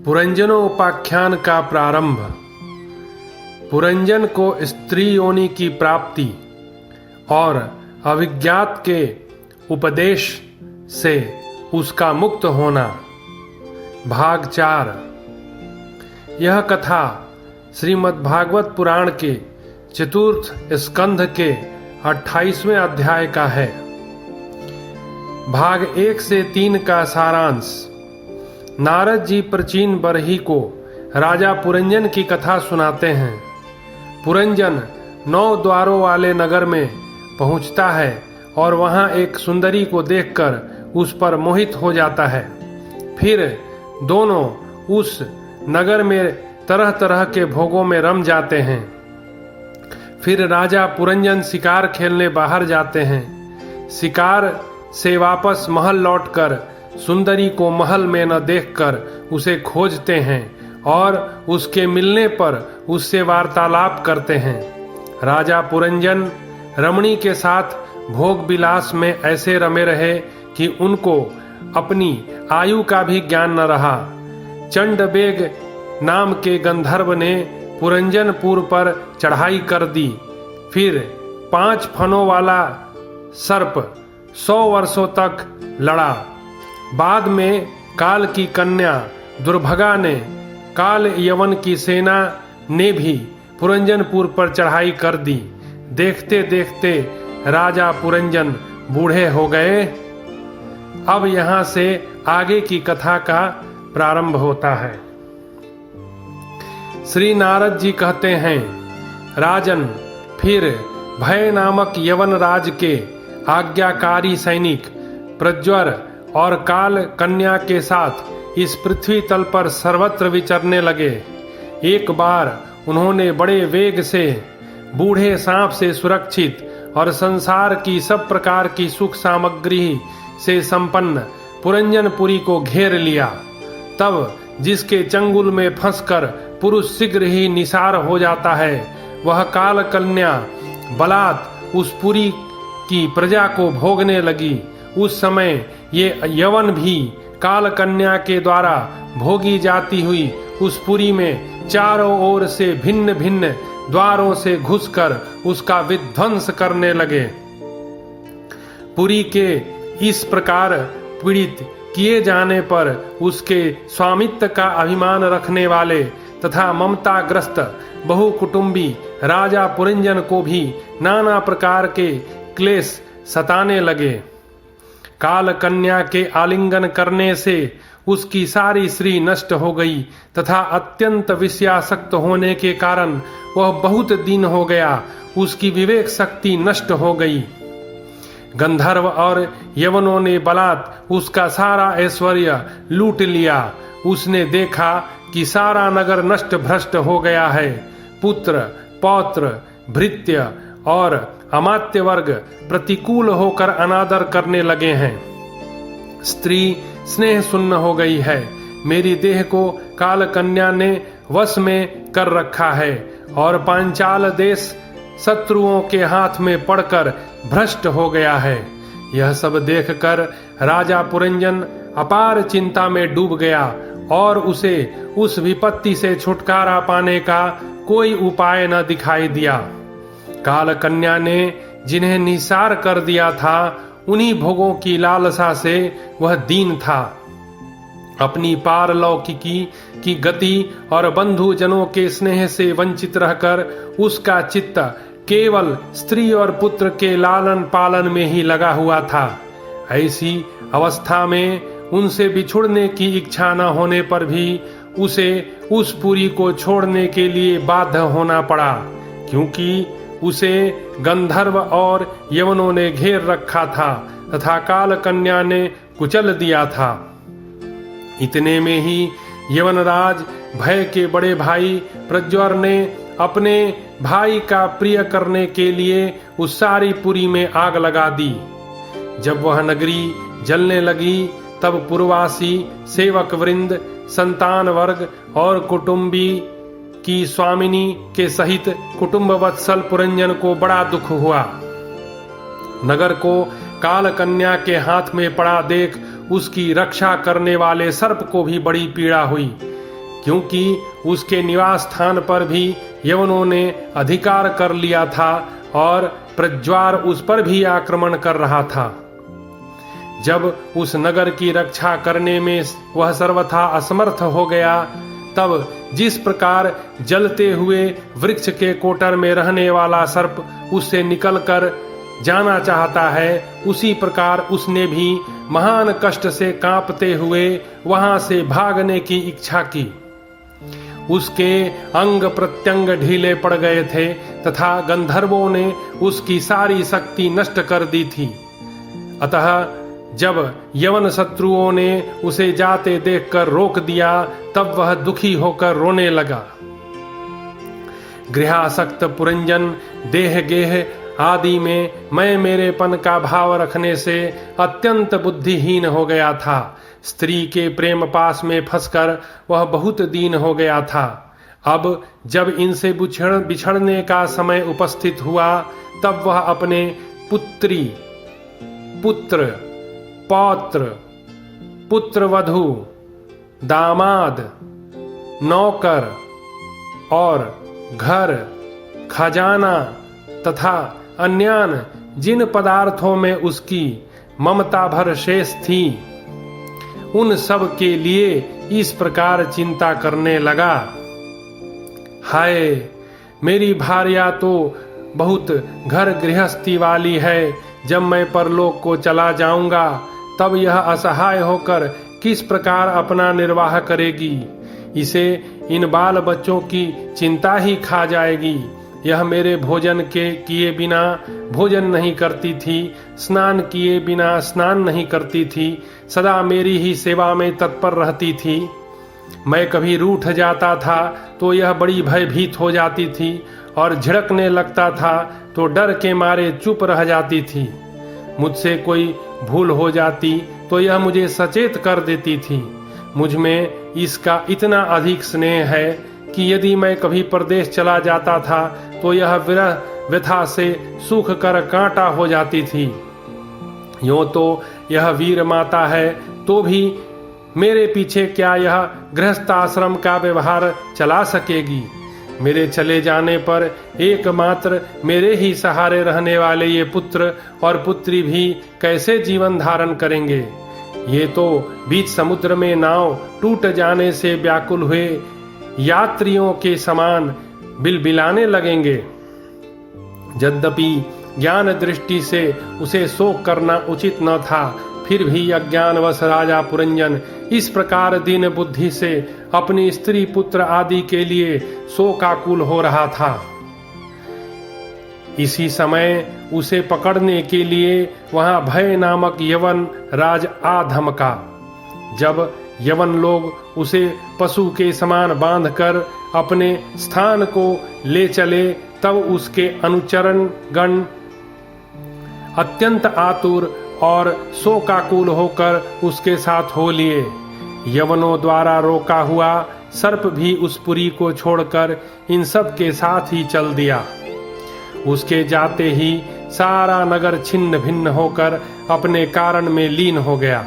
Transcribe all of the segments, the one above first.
पुरंजनोपाख्यान का प्रारंभ। पुरंजन को स्त्री योनि की प्राप्ति और अभिज्ञात के उपदेश से उसका मुक्त होना। भाग 4। यह कथा श्रीमद्भागवत पुराण के चतुर्थ स्कंध के 28वें अध्याय का है। भाग 1 से 3 का सारांश। नारद जी प्राचीन बरही को राजा पुरंजन की कथा सुनाते हैं। पुरंजन 9 द्वारों वाले नगर में पहुंचता है और वहां एक सुंदरी को देखकर उस पर मोहित हो जाता है। फिर दोनों उस नगर में तरह तरह के भोगों में रम जाते हैं। फिर राजा पुरंजन शिकार खेलने बाहर जाते हैं। शिकार से वापस महल लौटकर सुंदरी को महल में न देखकर उसे खोजते हैं और उसके मिलने पर उससे वार्तालाप करते हैं। राजा पुरंजन रमणी के साथ भोग विलास में ऐसे रमे रहे कि उनको अपनी आयु का भी ज्ञान न रहा। चंडबेग नाम के गंधर्व ने पुरंजनपुर पर चढ़ाई कर दी। फिर 5 फनों वाला सर्प 100 वर्षों तक लड़ा। बाद में काल की कन्या दुर्भगा ने काल यवन की सेना ने भी पुरंजनपुर पर चढ़ाई कर दी। देखते देखते राजा पुरंजन बूढ़े हो गए। अब यहाँ से आगे की कथा का प्रारंभ होता है। श्री नारद जी कहते हैं, राजन, फिर भय नामक यवन राज के आज्ञाकारी सैनिक प्रज्वर और काल कन्या के साथ इस पृथ्वी तल पर सर्वत्र विचरने लगे। एक बार उन्होंने बड़े वेग से बूढ़े सांप से सुरक्षित और संसार की सब प्रकार की सुख सामग्री से संपन्न पुरंजनपुरी को घेर लिया। तब जिसके चंगुल में फंसकर पुरुष शीघ्र ही निसार हो जाता है, वह काल कन्या बलात् उस पुरी की प्रजा को भोगने लगी। उस समय ये यवन भी काल कन्या के द्वारा भोगी जाती हुई उस पुरी में चारों ओर से भिन्न भिन्न द्वारों से घुसकर उसका विध्वंस करने लगे। पुरी के इस प्रकार पीड़ित किए जाने पर उसके स्वामित्व का अभिमान रखने वाले तथा ममताग्रस्त बहुकुटुंबी राजा पुरंजन को भी नाना प्रकार के क्लेश सताने लगे। काल कन्या के आलिंगन करने से उसकी सारी श्री नष्ट हो गई तथा अत्यंत विषयासक्त होने के कारण वह बहुत दिन हो गया उसकी विवेक शक्ति नष्ट हो गई। गंधर्व और यवनों ने बलात् उसका सारा ऐश्वर्य लूट लिया। उसने देखा कि सारा नगर नष्ट भ्रष्ट हो गया है। पुत्र, पौत्र, भृत्य और अमात्य वर्ग प्रतिकूल होकर अनादर करने लगे हैं। स्त्री स्नेह शून्य हो गई है। मेरी देह को काल कन्या ने वश में कर रखा है और पांचाल देश शत्रुओं के हाथ में पड़कर भ्रष्ट हो गया है। यह सब देखकर राजा पुरंजन अपार चिंता में डूब गया और उसे उस विपत्ति से छुटकारा पाने का कोई उपाय न दिखाई दिया। काल कन्या ने जिन्हें निसार कर दिया था, उन्हीं भोगों की लालसा से वह दीन था। अपनी पारलौकिकी की गति और बंधुजनों के स्नेह से वंचित रहकर उसका चित्त केवल स्त्री और पुत्र के लालन पालन में ही लगा हुआ था। ऐसी अवस्था में उनसे बिछुड़ने की इच्छा न होने पर भी उसे उस पुरी को छोड़ने के लिए बाध्य होना पड़ा, क्योंकि उसे गंधर्व और यवनों ने घेर रखा था तथा काल कन्या ने कुचल दिया था। इतने में ही यवनराज भय के बड़े भाई प्रज्वर ने अपने भाई का प्रिय करने के लिए उस सारी पुरी में आग लगा दी। जब वह नगरी जलने लगी तब पुरवासी सेवक वृंद, संतान वर्ग और कुटुंबी की स्वामिनी के सहित कुटुंब वत्सल पुरंजन को बड़ा दुख हुआ। नगर को काल कन्या के हाथ में पड़ा देख उसकी रक्षा करने वाले सर्प को भी बड़ी पीड़ा हुई, क्योंकि उसके निवास स्थान पर भी यवनों ने अधिकार कर लिया था और प्रज्वार उस पर भी आक्रमण कर रहा था। जब उस नगर की रक्षा करने में वह सर्वथा असमर्थ हो गया, तब जिस प्रकार जलते हुए वृक्ष के कोटर में रहने वाला सर्प उससे निकलकर जाना चाहता है, उसी प्रकार उसने भी महान कष्ट से कांपते हुए वहां से भागने की इच्छा की। उसके अंग प्रत्यंग ढीले पड़ गए थे तथा गंधर्वों ने उसकी सारी शक्ति नष्ट कर दी थी। अतः जब यवन शत्रुओं ने उसे जाते देखकर रोक दिया, तब वह दुखी होकर रोने लगा। गृहासक्त पुरंजन देह गेह आदि में मैं मेरेपन का भाव रखने से अत्यंत बुद्धिहीन हो गया था। स्त्री के प्रेम पास में फंसकर वह बहुत दीन हो गया था। अब जब इनसे बिछड़ने का समय उपस्थित हुआ, तब वह अपने पुत्री, पुत्र, पौत्र, पुत्रवधू, दामाद, नौकर और घर, खजाना तथा अन्यान जिन पदार्थों में उसकी ममता भर शेष थी, उन सब के लिए इस प्रकार चिंता करने लगा। हाय, मेरी भार्या तो बहुत घर गृहस्थी वाली है। जब मैं परलोक को चला जाऊंगा, तब यह असहाय होकर किस प्रकार अपना निर्वाह करेगी। इसे इन बाल बच्चों की चिंता ही खा जाएगी। यह मेरे भोजन के किए बिना भोजन नहीं करती थी, स्नान किए बिना स्नान नहीं करती थी, सदा मेरी ही सेवा में तत्पर रहती थी। मैं कभी रूठ जाता था तो यह बड़ी भयभीत हो जाती थी और झिड़कने लगता था तो डर के मारे चुप रह जाती थी। मुझसे कोई भूल हो जाती तो यह मुझे सचेत कर देती थी। मुझ में इसका इतना अधिक स्नेह है कि यदि मैं कभी परदेश चला जाता था तो यह विरह व्यथा से सूख कर कांटा हो जाती थी। यूं तो यह वीर माता है, तो भी मेरे पीछे क्या यह गृहस्थाश्रम का व्यवहार चला सकेगी। मेरे चले जाने पर एकमात्र मेरे ही सहारे रहने वाले ये पुत्र और पुत्री भी कैसे जीवन धारण करेंगे। ये तो बीच समुद्र में नाव टूट जाने से व्याकुल हुए यात्रियों के समान बिलबिलाने लगेंगे। यद्यपि ज्ञान दृष्टि से उसे शोक करना उचित न था, फिर भी अज्ञानवश राजा पुरंजन इस प्रकार दीन बुद्धि से अपनी स्त्री पुत्र आदि के लिए शोकाकुल हो रहा था। इसी समय उसे पकड़ने के लिए वहां भय नामक यवन राज आ धमका। जब यवन लोग उसे पशु के समान बांधकर अपने स्थान को ले चले, तब उसके अनुचरण गण अत्यंत आतुर और शोकाकुल होकर उसके साथ हो लिए। यवनों द्वारा रोका हुआ सर्प भी उस पुरी को छोड़कर इन सब के साथ ही चल दिया। उसके जाते ही सारा नगर छिन्न भिन्न होकर अपने कारण में लीन हो गया।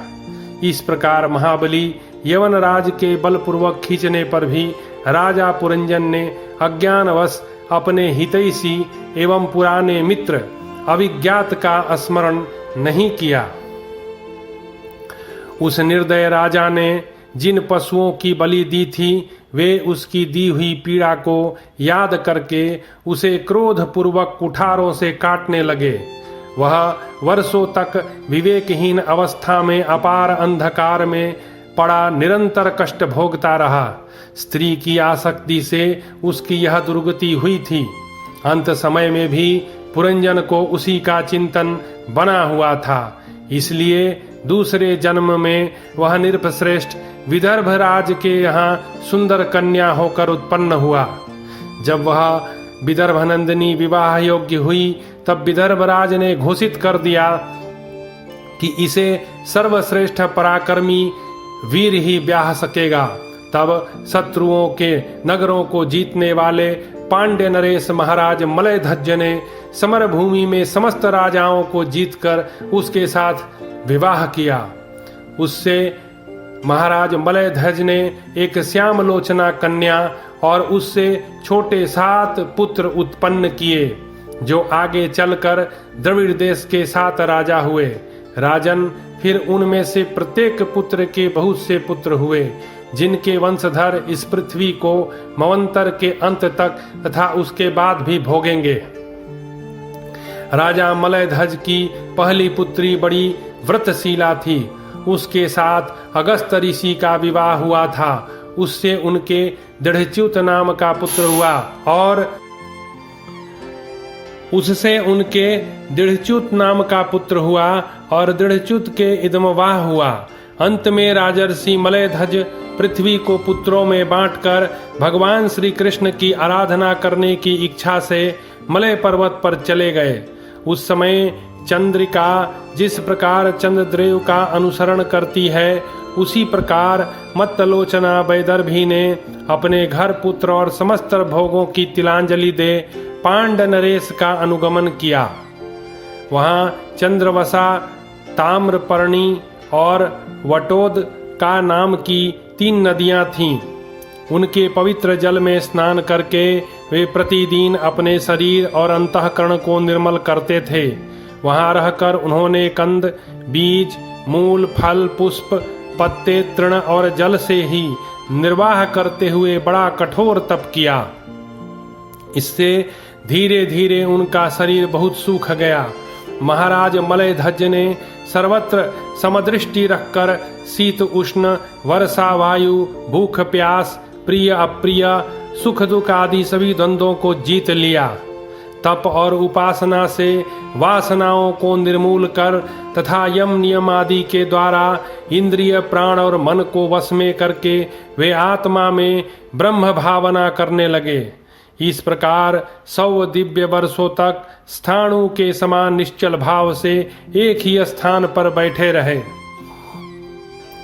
इस प्रकार महाबली यवनराज के बलपूर्वक खींचने पर भी राजा पुरंजन ने अज्ञानवश अपने हितैषी एवं पुराने मित्र अभिज्ञात का स्मरण नहीं किया। उस निर्दय राजा ने जिन पशुओं की बलि दी थी, वे उसकी दी हुई पीड़ा को याद करके उसे क्रोध पूर्वक कुठारों से काटने लगे। वह वर्षों तक विवेकहीन अवस्था में अपार अंधकार में पड़ा निरंतर कष्ट भोगता रहा। स्त्री की आसक्ति से उसकी यह दुर्गति हुई थी। अंत समय में भी पुरंजन को उसी का चिंतन बना हुआ था। इसलिए दूसरे जन्म में वह नृपश्रेष्ठ विदर्भ राज के यहाँ सुंदर कन्या होकर उत्पन्न हुआ। जब वह विदर्भ नंदिनी विवाह योग्य हुई, तब विदर्भ राज ने घोषित कर दिया कि इसे सर्वश्रेष्ठ पराक्रमी वीर ही ब्याह सकेगा। तब शत्रुओं के नगरों को जीतने वाले पांड्य नरेश महाराज मलयध्वज ने समर भूमि में समस्त राजाओं को जीतकर उसके साथ विवाह किया। उससे महाराज मलयध्वज ने एक श्यामलोचना कन्या और उससे छोटे 7 पुत्र उत्पन्न किए, जो आगे चलकर द्रविड़ देश के 7 राजा हुए। राजन, फिर उनमें से प्रत्येक पुत्र के बहुत से पुत्र हुए, जिनके वंशधर इस पृथ्वी को मवंतर के अंत तक तथा उसके बाद भी भोगेंगे। राजा मलयध्वज की पहली पुत्री बड़ी व्रतशीला थी। उसके साथ अगस्त ऋषि का विवाह हुआ था। उससे उनके दृढ़च्युत नाम का पुत्र हुआ और उससे उनके दृढ़च्युत नाम का पुत्र हुआ और दृढ़च्युत के इदमवाह हुआ। अंत में राजर्षि मलयध्वज पृथ्वी को पुत्रों में बांटकर भगवान श्री कृष्ण की आराधना करने की इच्छा से मलय पर्वत पर चले गए। उस समय चंद्रिका जिस प्रकार चंद्रद्रेव का अनुसरण करती है, उसी प्रकार मत्तलोचना वैदर्भी ने अपने घर, पुत्र और समस्त भोगों की तिलांजलि दे पांड नरेश का अनुगमन किया। वहाँ चंद्रवसा, ताम्रपर्णी और वटोद का नाम की 3 नदियां थीं। उनके पवित्र जल में स्नान करके वे प्रतिदिन अपने शरीर और अंतःकरण को निर्मल करते थे। वहाँ रहकर उन्होंने कंद, बीज, मूल, फल, पुष्प, पत्ते, तृण और जल से ही निर्वाह करते हुए बड़ा कठोर तप किया। इससे धीरे धीरे उनका शरीर बहुत सूख गया। महाराज मलयध्वज ने सर्वत्र समदृष्टि रखकर शीत उष्ण, वर्षा वायु, भूख प्यास, प्रिय अप्रिय, सुख दुख आदि सभी द्वंद्वों को जीत लिया। तप और उपासना से वासनाओं को निर्मूल कर तथा यम नियम आदि के द्वारा इंद्रिय, प्राण और मन को वश में करके वे आत्मा में ब्रह्म भावना करने लगे। इस प्रकार 100 दिव्य वर्षों तक स्थाणु के समान निश्चल भाव से एक ही स्थान पर बैठे रहे।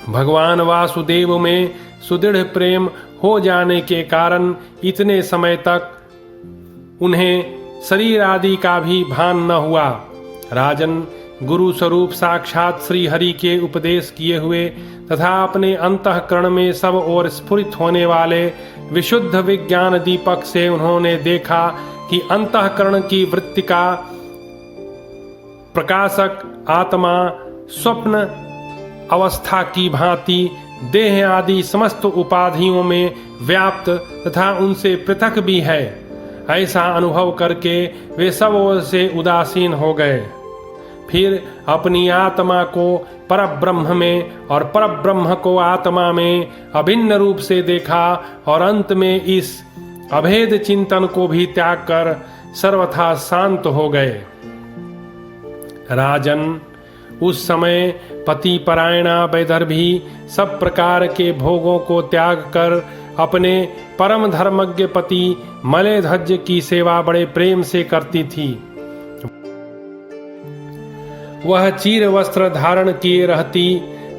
भगवान वासुदेव में सुदृढ़ प्रेम हो जाने के कारण इतने समय तक उन्हें शरीर आदि का भी भान न हुआ। राजन, गुरु स्वरूप साक्षात श्री हरि के उपदेश किए हुए तथा अपने अंतःकरण में सब ओर स्फुरित होने वाले विशुद्ध विज्ञान दीपक से उन्होंने देखा कि अंतःकरण की वृत्ति का प्रकाशक आत्मा स्वप्न अवस्था की भांति देह आदि समस्त उपाधियों में व्याप्त तथा उनसे पृथक भी है। ऐसा अनुभव करके वे सब ओर से उदासीन हो गए। फिर अपनी आत्मा को परब्रह्म में और परब्रह्म को आत्मा में अभिन्न रूप से देखा और अंत में इस अभेद चिंतन को भी त्याग कर सर्वथा शांत हो गए। राजन, उस समय पति परायणा वैदर्भी सब प्रकार के भोगों को त्याग कर अपने परम धर्मज्ञ पति मलयध्वज की सेवा बड़े प्रेम से करती थी। वह चीर वस्त्र धारण किए रहती।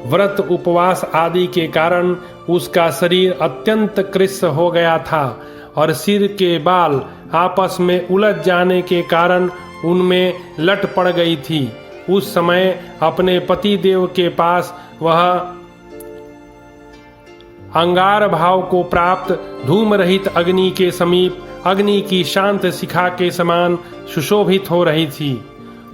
व्रत उपवास आदि के कारण उसका शरीर अत्यंत कृश हो गया था और सिर के बाल आपस में उलझ जाने के कारण उनमें लट पड़ गई थी। उस समय अपने पति देव के पास वह अंगार भाव को प्राप्त धूम रहित अग्नि के समीप अग्नि की शांत शिखा के समान सुशोभित हो रही थी।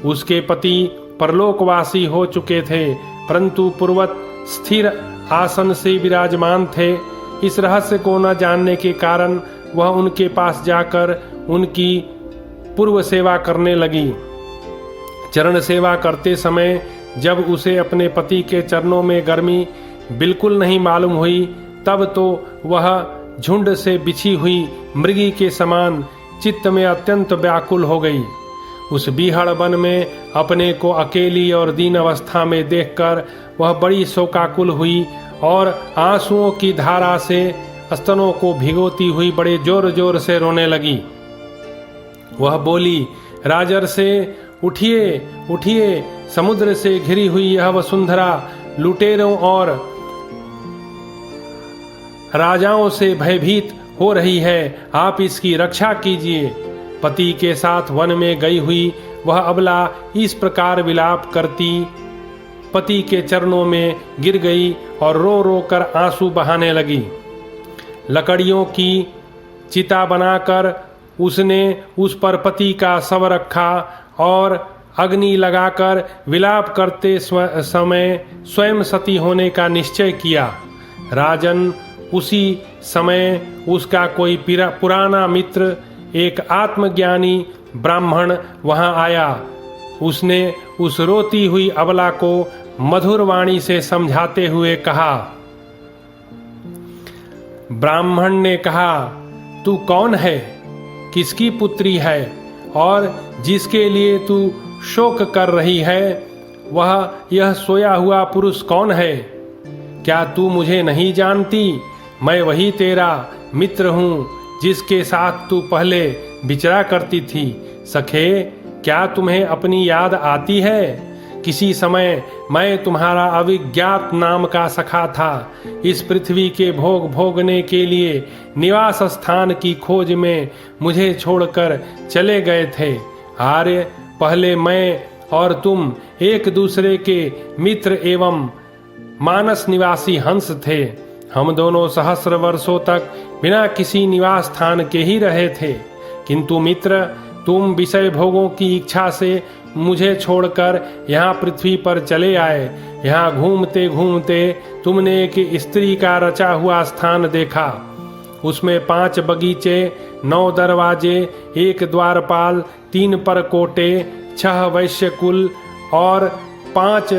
उसके पति परलोकवासी हो चुके थे, परंतु पूर्वत स्थिर आसन से विराजमान थे। इस रहस्य को न जानने के कारण वह उनके पास जाकर उनकी पूर्व सेवा करने लगी। चरण सेवा करते समय जब उसे अपने पति के चरणों में गर्मी बिल्कुल नहीं मालूम हुई, तब तो वह झुंड से बिछी हुई मृगी के समान चित्त में अत्यंत व्याकुल हो गई। उस बीहड़ वन में अपने को अकेली और दीन अवस्था में देखकर वह बड़ी शोकाकुल हुई और आंसुओं की धारा से स्तनों को भिगोती हुई बड़े जोर जोर से रोने लगी। वह बोली, राजर्षे, उठिए उठिए, समुद्र से घिरी हुई यह वसुंधरा लुटेरों और राजाओं से भयभीत हो रही है, आप इसकी रक्षा कीजिए। पति के साथ वन में गई हुई वह अबला इस प्रकार विलाप करती पति के चरणों में गिर गई और रो रो कर आंसू बहाने लगी। लकड़ियों की चिता बनाकर उसने उस पर पति का शव रखा और अग्नि लगाकर विलाप करते समय स्वयं सती होने का निश्चय किया। राजन, उसी समय उसका कोई पुराना मित्र, एक आत्मज्ञानी ब्राह्मण वहां आया। उसने उस रोती हुई अबला को मधुर वाणी से समझाते हुए कहा। ब्राह्मण ने कहा, तू कौन है, किसकी पुत्री है और जिसके लिए तू शोक कर रही है, वह यह सोया हुआ पुरुष कौन है? क्या तू मुझे नहीं जानती? मैं वही तेरा मित्र हूँ जिसके साथ तू पहले विचरा करती थी। सखे, क्या तुम्हें अपनी याद आती है? किसी समय मैं तुम्हारा अविज्ञात नाम का सखा था। इस पृथ्वी के भोग भोगने के लिए निवास स्थान की खोज में मुझे छोड़कर चले गए थे। आर्य, पहले मैं और तुम एक दूसरे के मित्र एवं मानस निवासी हंस थे। हम दोनों सहस्र वर्षों तक बिना किसी निवास स्थान के ही रहे थे। किंतु मित्र, तुम विषय भोगों की इच्छा से मुझे छोड़कर यहाँ पृथ्वी पर चले आए। यहाँ घूमते घूमते तुमने एक स्त्री का रचा हुआ स्थान देखा। उसमें 5 बगीचे, 9 दरवाजे, 1 द्वारपाल, 3 परकोटे, 6 वैश्यकुल और 5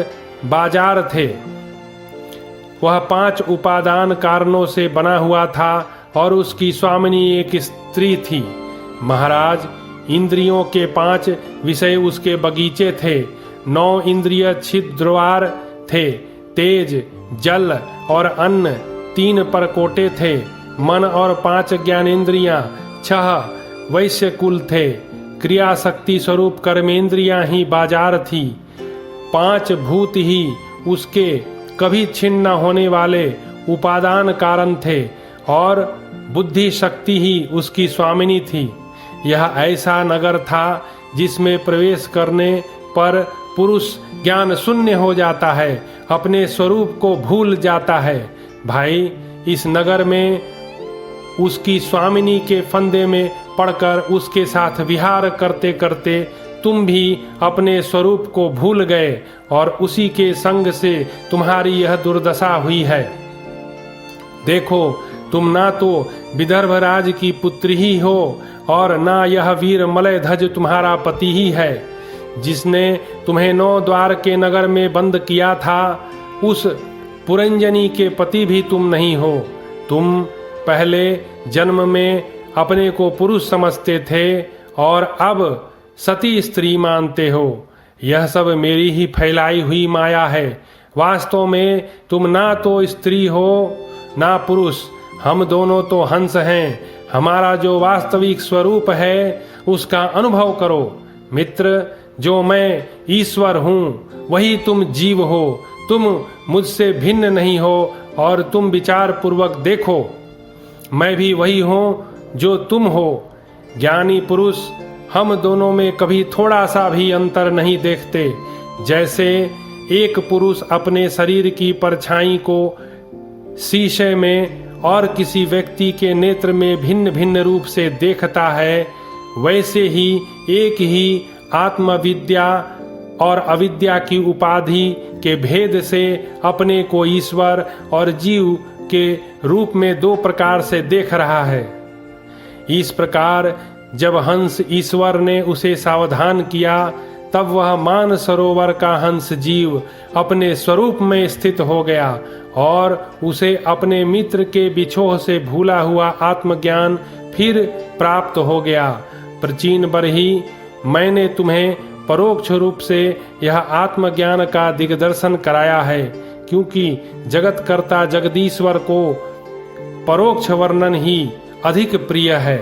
बाजार थे। वह 5 उपादान कारणों से बना हुआ था और उसकी स्वामिनी एक स्त्री थी। महाराज, इंद्रियों के 5 विषय उसके बगीचे थे। 9 इंद्रिय छिद्रद्वार थे, तेज, जल और अन्न 3 परकोटे थे। मन और 5 ज्ञानेंद्रियां, 6 वैश्यकुल थे। क्रिया शक्ति स्वरूप कर्मेंद्रियां ही बाजार थी। 5 भूत ही उसके कभी छिन्न न होने वाले उपादान कारण थे और बुद्धि शक्ति ही उसकी स्वामिनी थी। यह ऐसा नगर था जिसमें प्रवेश करने पर पुरुष ज्ञान शून्य हो जाता है, अपने स्वरूप को भूल जाता है। भाई, इस नगर में उसकी स्वामिनी के फंदे में पड़कर उसके साथ विहार करते करते तुम भी अपने स्वरूप को भूल गए और उसी के संग से तुम्हारी यह दुर्दशा हुई है। देखो, तुम ना तो विदर्भ राज की पुत्री ही हो और ना यह वीर मलयध्वज तुम्हारा पति ही है। जिसने तुम्हें 9 द्वार के नगर में बंद किया था, उस पुरंजनी के पति भी तुम नहीं हो। तुम पहले जन्म में अपने को पुरुष समझते थे और अब सती स्त्री मानते हो। यह सब मेरी ही फैलाई हुई माया है। वास्तव में तुम ना तो स्त्री हो ना पुरुष, हम दोनों तो हंस हैं। हमारा जो वास्तविक स्वरूप है उसका अनुभव करो। मित्र, जो मैं ईश्वर हूँ वही तुम जीव हो। तुम मुझसे भिन्न नहीं हो और तुम विचार पूर्वक देखो, मैं भी वही हूँ जो तुम हो। ज्ञानी पुरुष हम दोनों में कभी थोड़ा सा भी अंतर नहीं देखते। जैसे एक पुरुष अपने शरीर की परछाई को शीशे में और किसी व्यक्ति के नेत्र में भिन्न भिन्न रूप से देखता है, वैसे ही एक ही आत्मविद्या और अविद्या की उपाधि के भेद से अपने को ईश्वर और जीव के रूप में 2 प्रकार से देख रहा है। इस प्रकार जब हंस ईश्वर ने उसे सावधान किया, तब वह मान सरोवर का हंस जीव अपने स्वरूप में स्थित हो गया और उसे अपने मित्र के बिछोह से भूला हुआ आत्मज्ञान फिर प्राप्त हो गया। प्राचीन बरही, मैंने तुम्हें परोक्ष रूप से यह आत्मज्ञान का दिग्दर्शन कराया है, क्योंकि जगतकर्ता जगदीश्वर को परोक्ष वर्णन ही अधिक प्रिय है।